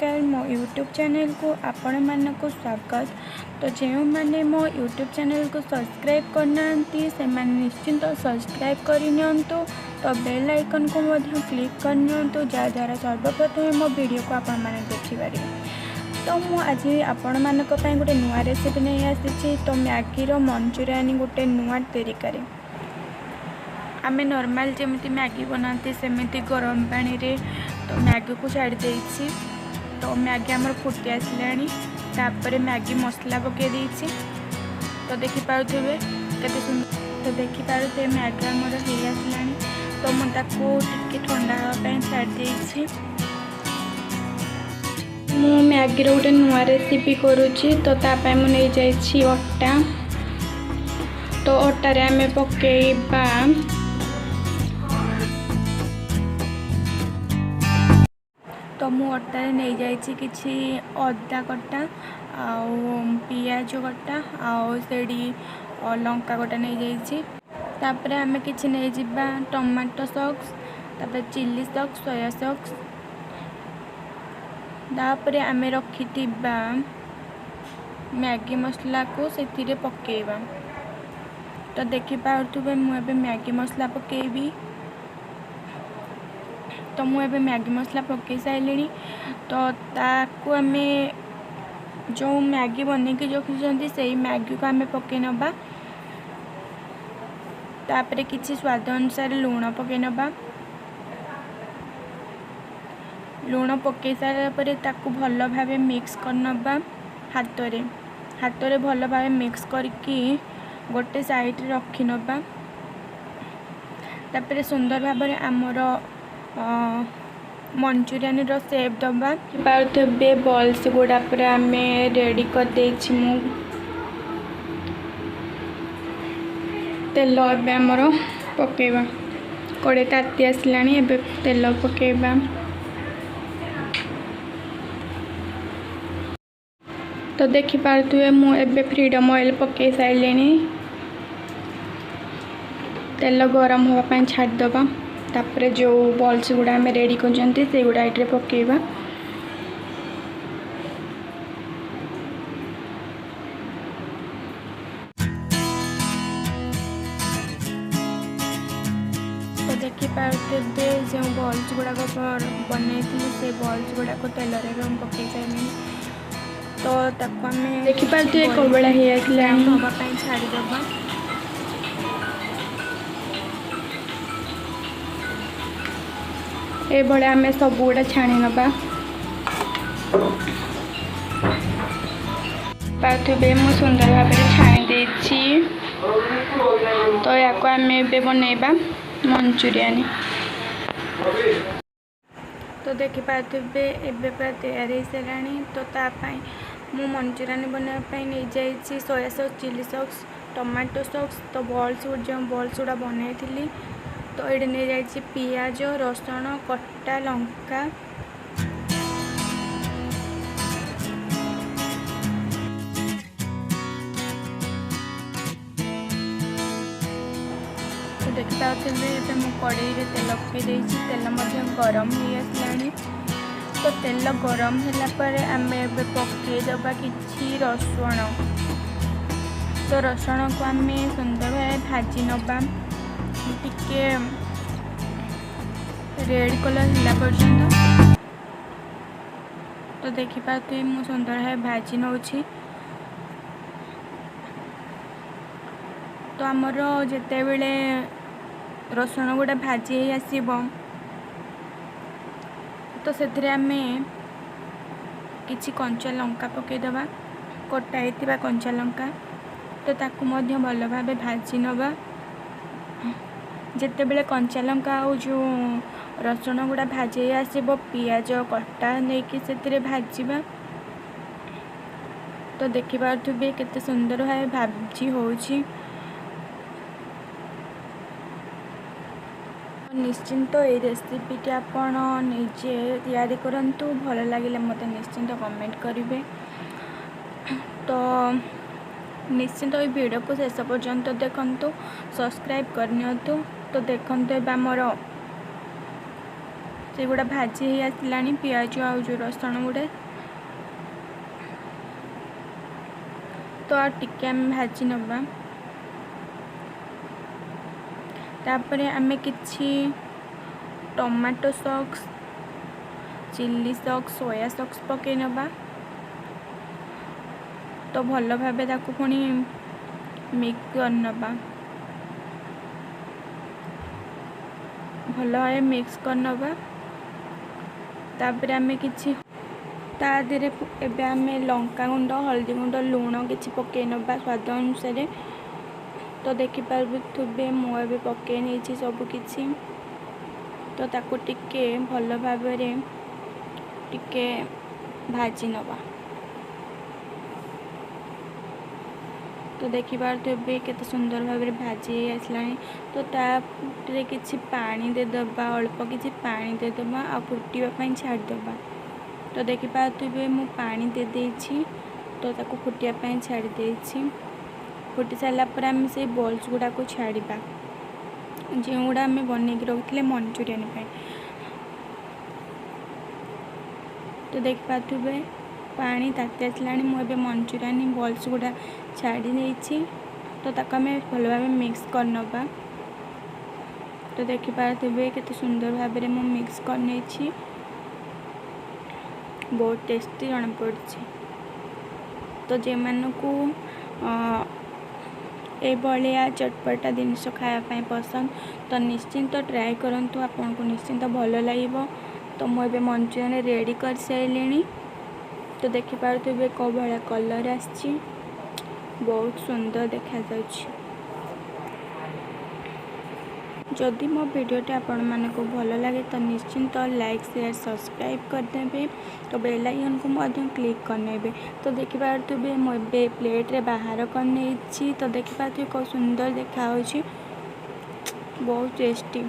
नमस्कार मो YouTube channel को आपण मानक स्वागत। तो जो मैंने मो यूट्यूब चैनल को सब्सक्राइब करना से निश्चिंत सब्सक्राइब करनी तो बेल आइकन को क्लिक करनी जहाँद्वारा सर्वप्रथम मो वीडियो को आपण मैंने देखिपारे। तो मुझे आज आपण मानक गोटे नुआ रेसिपी नहीं आसी। तो मैगी रो मंचूरियन गोटे नुआ तरीका आम नॉर्मल जमी मैगी बनाते सेमती गरम पानी रे तो मैगी को छाड़ी देछि। तो मैगी आमर फुटी आसलानी तापर मैगी मसला पकई देछि। तो देखिपे केते सुंदर। तो देखिपे मैगी आमर हो आसलानी। तो मुझे ठंडा हाँवाई छाड़ी देछि। मु मैगी रो गोटे नुआ रेसिपी करुच्ची। तो तापाई मु नहीं जाइछि अटा। तो अटारे आमे पकेइबा तो मु अटारे नहीं जाइछि किछि अदा कटा आउ पियाज कटा आउ सेडी लंका कटा नहीं जाइछि। तापर आमे किछि नहीं जिबा टमाटो सॉस तापर चिल्ली सॉस सोया सॉस। तापर आमे रखिथिबा मैगी मसला को सेथिरे पकेइबा। तो देखि पाउथुबे मु एबे मैगी मसला पकेइबी। तो मुझे मैगी मसला पकई सारे। तो ताकू आमे जो मैगी बन के रखी से मैगी को आमे पकई नबा। तापरे किछि स्वाद अनुसार लूण पकई नबा। लूण पकई सारा परे ताकू भल भावे मिक्स कर नबा। हाथ रे भल भावे मिक्स करके गोटे साइड रखी नबा। तापरे सुंदर भाव आमर मंचूरियन रो सेप दबा। पार्थबे बॉल्स गुड़ा पर आमे रेडी कर देछि। मु तेल एबे हमर पकेबा। कड़े ताती आसलानी एबे तेल पकेबा। तो देखि पार्थुए मु एबे फ्रीडम ऑयल पके साइलेनी। तेल गरम होगा पाई छाड़ दबा। तापरे जो बॉल्स गुड़ा आम रेडी करते से गुड़ा ये पकेबा। तो देखिपे जो बॉल्स गुड़ाक बनई से बॉल्स गुड़ाक तेल पकई सारे। तो आम देखिपे कबड़ा हाँवाई छाड़ीदबा। ये भाई आम सब गुड़ा छाणी नबा। पार्थबे मु सुंदर भाव छाणी देछि। तो या आम बनइबा मंचूरियन। तो देखि पार्थबे एबे पूरा तैयार हो सारानी। तो तापाई मु मंचूरियन बनाई नहीं जाइछि soya sauce chilli sauce tomato sauce. तो बॉल्स गुड़ा बनई थी। तो ये नहीं जाइए पियाज रसुण कटा लंका। तो देखि पाते मु कड़ाई रे तेल पकई तेल गरम हो आसलानी। तो तेल गरम है आम ए पकईदबा कि रसुण। तो रसुण को आम सुंदर भाव भाजी नबा टिके रेड कलर हिला पर्यंत। तो देखिपे मु सुंदर भाव भाजी नौछि। तो आमर जिते बेले रसुण गुड़ा भाजी आसीबो तो से आमे किछि कंचा लंका पकईदबा कटा होइतिबा कंचा लंका। तो ताकू मध्य भल भाव भाजी नबा। जिते बेले कंचा लंका और जो रसुण गुड़ा भाजी आसब पियाज कटा नहीं कि से भाजवा। तो देखिपे केते सुंदर भाव भाजी होछि। निश्चिंत ये रेसिपीटी आपण निजे तैयारी करंतु। भल लगे मत निश्चिंत कमेंट करेंगे। तो निश्चिंत ये वीडियो को शेष पर्यंत देखंतु सब्सक्राइब करनियंतु। तो देखंतु एबे हमर से गुड़ा भाजी ही आसलानी पियाज आ जो रसुण गुड़ा तो टिके आम भाजी नवा तापरे आमे किछि tomato sauce chilli sauce soya sauce पके नवा तो भल भाबे ताकू पुणी मिक्स कर नवा भल भाबे मिक्स कर नवा तापरे आमे किछि ता देरे एबे आमे लंका गुंड हल्दी गुंड लूण किछि पके नवा स्वाद अनुसार तो देखि पारुथुबे मु एबे पके नेछि सब किछि तो ताकू टिके भल भाबरे टिके भाजी नवा तो देखि पारुथुबे केते सुंदर भाबरे भाजी आसलानी तो तारे किछि पानी दे दबा अल्प किछि पानी दे दबा आ फुटिबा पई छाड़ दबा तो देखि पारुथुबे मु पानी दे देछि तो ताकू फुटिया पई छाड़ देछि फुटी सारा पर आम से बॉल्स गुड़ा को छाड़िबा जो गुड़ा आम बन रखिले मंचूरियन पे तो देख पाथुबे पानी ताती आसला मुझे मंचूरियन बॉल्स गुड़ा छाड़ी देछि तो ताको आम भल भाव मिक्स कर नबा तो देखि पाथुबे केते सुंदर भाव में मु मिक्स कर नेछि बहुत टेस्टी जन पड़छि तो जे मानकू ए भाया चटपटा जिनस खायापी पसंद तो निश्चिंत ट्राए करंतु आपन को निश्चिंत भल लगे तो मुझे मंचूरियन रेडी कर सारे तो देखि पारुथुबे को भाया कलर आछि बहुत सुंदर देखा जाउछि जदि मो वीडियोटा आपण मानको भल लगे तो निश्चिंत लाइक शेयर सब्सक्राइब करदेबे तो बेल आइकन को मध्य क्लिक करनेबे तो देखि पारुथुबे मो बे प्लेट रे बाहर करने तो देखि पारुथुबे को सुंदर देखा होछि बहुत टेस्टी।